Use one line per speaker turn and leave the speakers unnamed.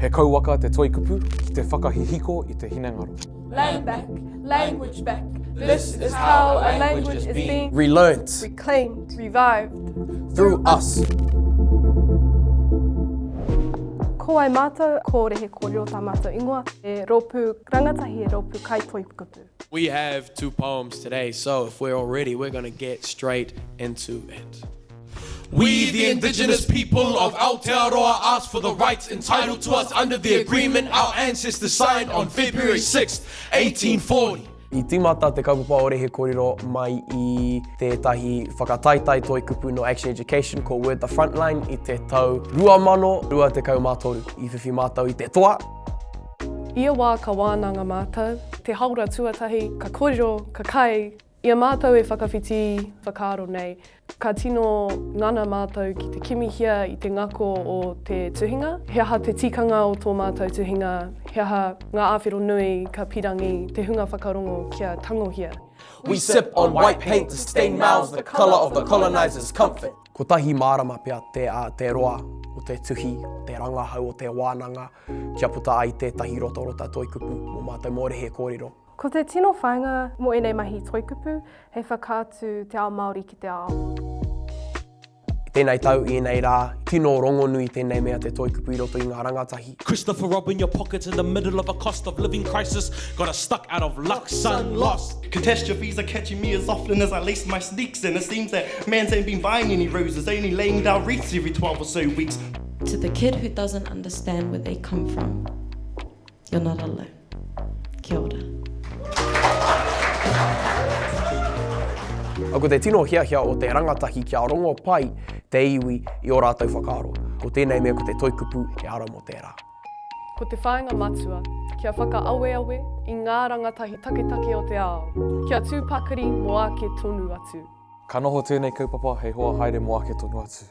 He kauwaka te toikupu ki te whakahihiko I te hinengaro.
Land back, language back. This is how a language is being
relearnt,
reclaimed, revived
through us.
Ko ai mātou, ko Reheko reo tā mātou ingoa, e ropu rangatahi e ropu kai toikupu.
We have 2 poems today, so if we're all ready, we're going to get straight into it.
We, the indigenous people of Aotearoa, ask for the rights entitled to us under the agreement our ancestors signed on February 6, 1840.
I tīmata te kaupapa o Reheko rero mai I tētahi whakataitai toikupu no Action Education ko Word the Frontline I te tau 2002 mātoru I whiwhi mātou I te toa.
Ia wā ka wānanga mātou, te haura tuatahi, ka kōrero, ka kai, ia mātou e whakawhiti whakaaro nei. Ka tino ngana mātou ki te kimihia I te ngako o te tuhinga. He aha te tikanga o tō mātou tuhinga, he aha ngā āwhiro nui ka pirangi, te hunga whakarongo kia tangohia.
We sip on white paint to stain mouths the colour of the colonizers' comfort.
Ko tahi mārama pia te roa o te tuhi, o te rangahau o te wānanga, kia puta ai tētahi rotorota toikupu mō mātou mō Reheko rero.
Ko te tino whainga mo enei mahi toikupu, hei whakaatu te ao Māori ki te ao.
Tēnei tau I nei rā, tino rongo nui tēnei mea te toikupu I roto I ngā rangatahi.
Christopher robbing your pockets in the middle of a cost of living crisis. Got us stuck out of luck, son, lost.
Catastrophes are catching me as often as I lace my sneaks in. It seems that man's ain't been buying any roses, only laying down wreaths every 12 or so weeks.
To the kid who doesn't understand where they come from, you're not alone. Kia ora.
A ko te tino hiahia o te rangatahi kia rongo pai te iwi I o rātou whakaaro. Ko tēnei mea ko te toikupu e ara mo tērā.
Ko te whainga matua, kia whakaawe-awe I ngā rangatahi taketake o te ao. Kia tūpakari mo ake tonu atu.
Ka noho tēnei kaupapa hei hoa haere mo ake tonu atu.